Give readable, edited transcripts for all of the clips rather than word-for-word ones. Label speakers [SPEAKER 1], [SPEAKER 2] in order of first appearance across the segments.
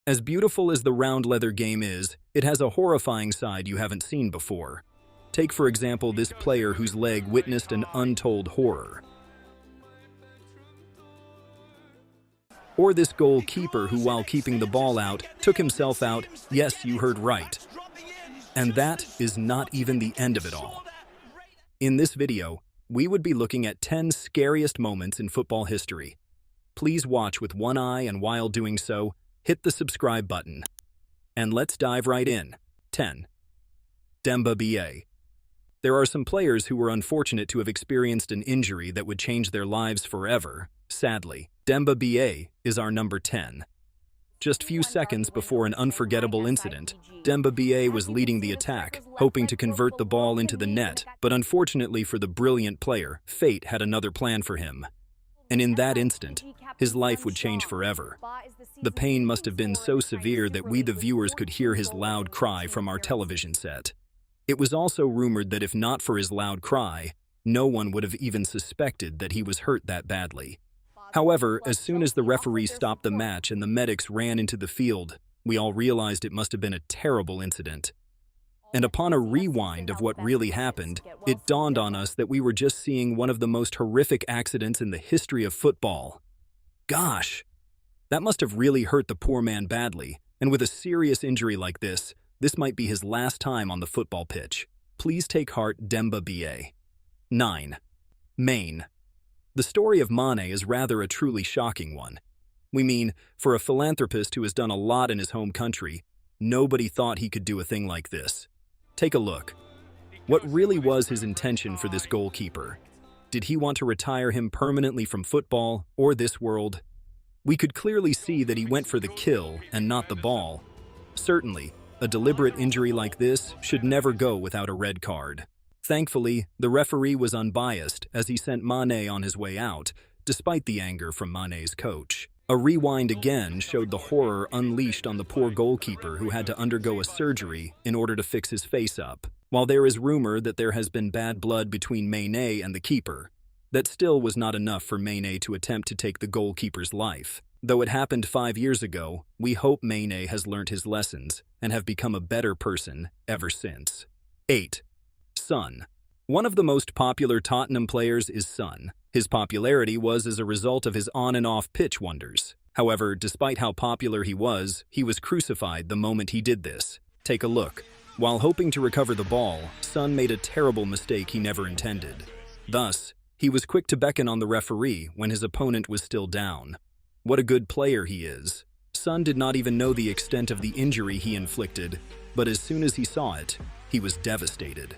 [SPEAKER 1] As beautiful as the round leather game is, it has a horrifying side you haven't seen before. Take, for example, this player whose leg witnessed an untold horror. Or this goalkeeper who, while keeping the ball out, took himself out. Yes, you heard right. And that is not even the end of it all. In this video, we would be looking at 10 scariest moments in football history. Please watch with one eye, and while doing so, hit the subscribe button. And let's dive right in. 10. Demba Ba. There are some players who were unfortunate to have experienced an injury that would change their lives forever. Sadly, Demba Ba is our number 10. Just few seconds before an unforgettable incident, Demba Ba was leading the attack, hoping to convert the ball into the net, but unfortunately for the brilliant player, fate had another plan for him. And in that instant, his life would change forever. The pain must have been so severe that we, the viewers, could hear his loud cry from our television set. It was also rumored that if not for his loud cry, no one would have even suspected that he was hurt that badly. However, as soon as the referee stopped the match and the medics ran into the field, we all realized it must have been a terrible incident. And upon a rewind of what really happened, it dawned on us that we were just seeing one of the most horrific accidents in the history of football. Gosh, that must have really hurt the poor man badly, and with a serious injury like this might be his last time on the football pitch. Please take heart, Demba Ba. 9. Maine. The story of Mane is rather a truly shocking one. We mean, for a philanthropist who has done a lot in his home country, nobody thought he could do a thing like this. Take a look. What really was his intention for this goalkeeper? Did he want to retire him permanently from football or this world? We could clearly see that he went for the kill and not the ball. Certainly, a deliberate injury like this should never go without a red card. Thankfully, the referee was unbiased as he sent Mane on his way out, despite the anger from Mane's coach. A rewind again showed the horror unleashed on the poor goalkeeper who had to undergo a surgery in order to fix his face up. While there is rumor that there has been bad blood between Mane and the keeper, that still was not enough for Mane to attempt to take the goalkeeper's life. Though it happened 5 years ago, we hope Mane has learned his lessons and have become a better person ever since. 8. Son. One of the most popular Tottenham players is Son. His popularity was as a result of his on and off pitch wonders. However, despite how popular he was crucified the moment he did this. Take a look. While hoping to recover the ball, Son made a terrible mistake he never intended. Thus, he was quick to beckon on the referee when his opponent was still down. What a good player he is. Son did not even know the extent of the injury he inflicted, but as soon as he saw it, he was devastated.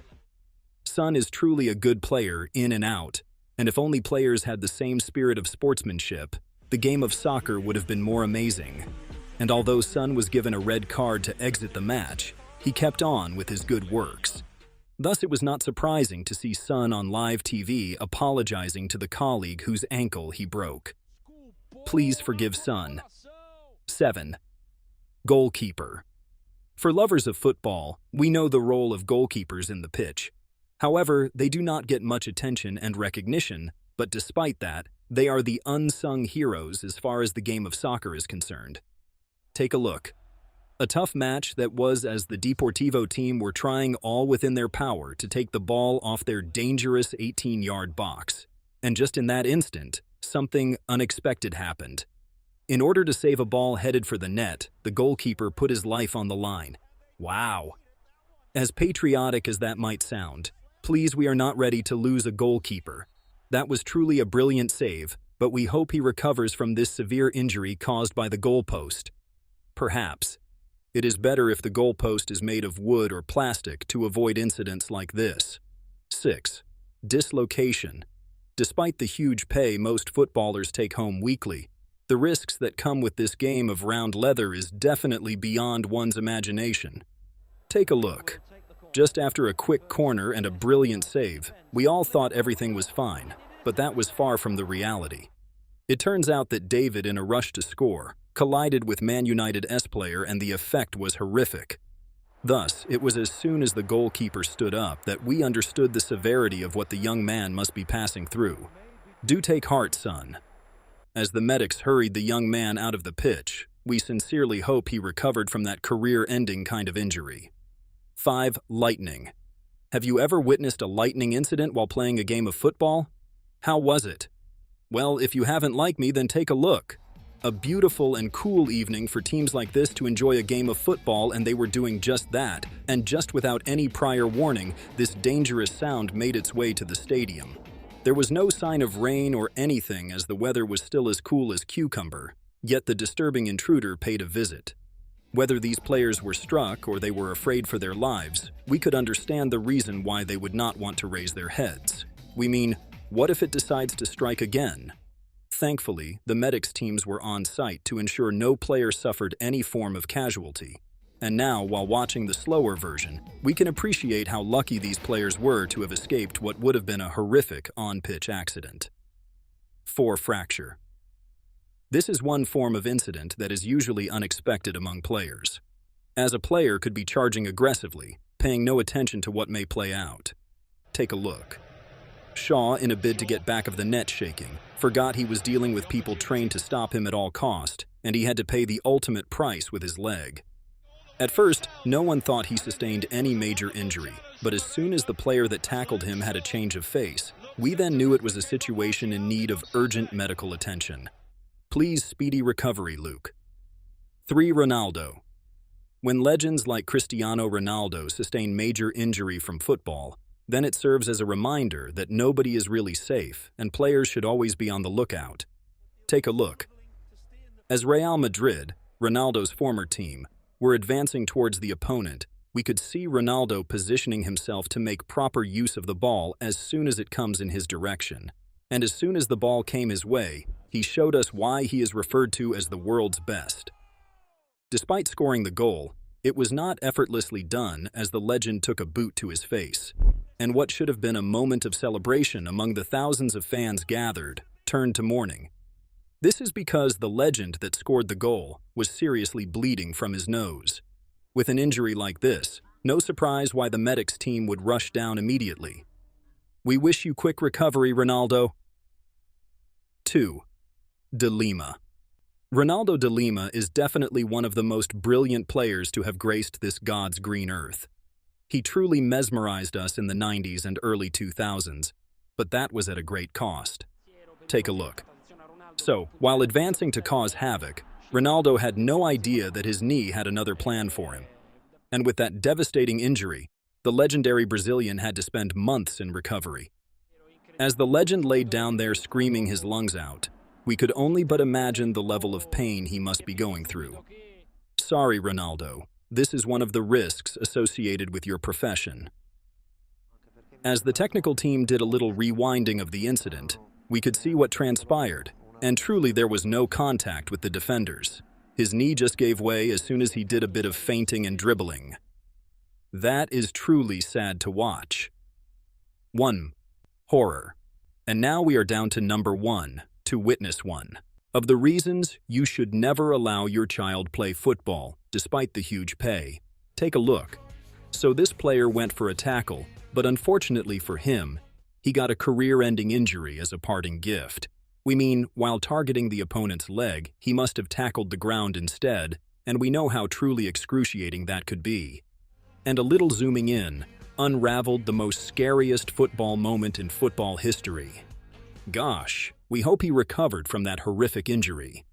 [SPEAKER 1] Son is truly a good player in and out, and if only players had the same spirit of sportsmanship, the game of soccer would have been more amazing. And although Son was given a red card to exit the match, he kept on with his good works. Thus, it was not surprising to see Son on live TV apologizing to the colleague whose ankle he broke. Please forgive Son. 7. Goalkeeper. For lovers of football, we know the role of goalkeepers in the pitch. However, they do not get much attention and recognition, but despite that, they are the unsung heroes as far as the game of soccer is concerned. Take a look. A tough match that was as the Deportivo team were trying all within their power to take the ball off their dangerous 18-yard box. And just in that instant, something unexpected happened. In order to save a ball headed for the net, the goalkeeper put his life on the line. Wow! As patriotic as that might sound, please, we are not ready to lose a goalkeeper. That was truly a brilliant save, but we hope he recovers from this severe injury caused by the goalpost. Perhaps. It is better if the goalpost is made of wood or plastic to avoid incidents like this. 6. Dislocation. Despite the huge pay most footballers take home weekly, the risks that come with this game of round leather is definitely beyond one's imagination. Take a look. Just after a quick corner and a brilliant save, we all thought everything was fine, but that was far from the reality. It turns out that David, in a rush to score, collided with Man United's player and the effect was horrific. Thus, it was as soon as the goalkeeper stood up that we understood the severity of what the young man must be passing through. Do take heart, son. As the medics hurried the young man out of the pitch, We sincerely hope he recovered from that career-ending kind of injury. 5. Lightning. Have you ever witnessed a lightning incident while playing a game of football? How was it? Well, if you haven't like me, then take a look. A beautiful and cool evening for teams like this to enjoy a game of football, and they were doing just that, and just without any prior warning, this dangerous sound made its way to the stadium. There was no sign of rain or anything, as the weather was still as cool as cucumber, yet the disturbing intruder paid a visit. Whether these players were struck or they were afraid for their lives, we could understand the reason why they would not want to raise their heads. We mean, what if it decides to strike again? Thankfully, the medics teams were on site to ensure no player suffered any form of casualty. And now, while watching the slower version, we can appreciate how lucky these players were to have escaped what would have been a horrific on-pitch accident. 4. Fracture. This is one form of incident that is usually unexpected among players, as a player could be charging aggressively, paying no attention to what may play out. Take a look. Shaw, in a bid to get back of the net shaking, forgot he was dealing with people trained to stop him at all cost, and he had to pay the ultimate price with his leg. At first, no one thought he sustained any major injury, but as soon as the player that tackled him had a change of face, we then knew it was a situation in need of urgent medical attention. Please speedy recovery, Luke. 3. Ronaldo. When legends like Cristiano Ronaldo sustain major injury from football, then it serves as a reminder that nobody is really safe and players should always be on the lookout. Take a look. As Real Madrid, Ronaldo's former team, were advancing towards the opponent, we could see Ronaldo positioning himself to make proper use of the ball as soon as it comes in his direction. And as soon as the ball came his way, he showed us why he is referred to as the world's best. Despite scoring the goal, it was not effortlessly done, as the legend took a boot to his face, and what should have been a moment of celebration among the thousands of fans gathered turned to mourning. This is because the legend that scored the goal was seriously bleeding from his nose. With an injury like this, no surprise why the medics team would rush down immediately. We wish you quick recovery, Ronaldo. 2. De Lima. Ronaldo de Lima is definitely one of the most brilliant players to have graced this God's green earth. He truly mesmerized us in the 90s and early 2000s, but that was at a great cost. Take a look. So, while advancing to cause havoc, Ronaldo had no idea that his knee had another plan for him. And with that devastating injury, the legendary Brazilian had to spend months in recovery. As the legend laid down there screaming his lungs out, we could only but imagine the level of pain he must be going through. Sorry, Ronaldo. This is one of the risks associated with your profession. As the technical team did a little rewinding of the incident, we could see what transpired, and truly there was no contact with the defenders. His knee just gave way as soon as he did a bit of feinting and dribbling. That is truly sad to watch. 1. Horror. And now we are down to number 1, to witness one of the reasons you should never allow your child play football, despite the huge pay. Take a look. So this player went for a tackle, but unfortunately for him, he got a career-ending injury as a parting gift. We mean, while targeting the opponent's leg, he must have tackled the ground instead, and we know how truly excruciating that could be. And a little zooming in, unraveled the most scariest football moment in football history. Gosh, we hope he recovered from that horrific injury.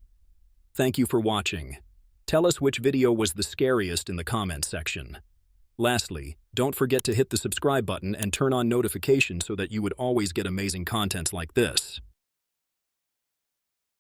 [SPEAKER 1] Thank you for watching. Tell us which video was the scariest in the comments section. Lastly, don't forget to hit the subscribe button and turn on notifications so that you would always get amazing content like this.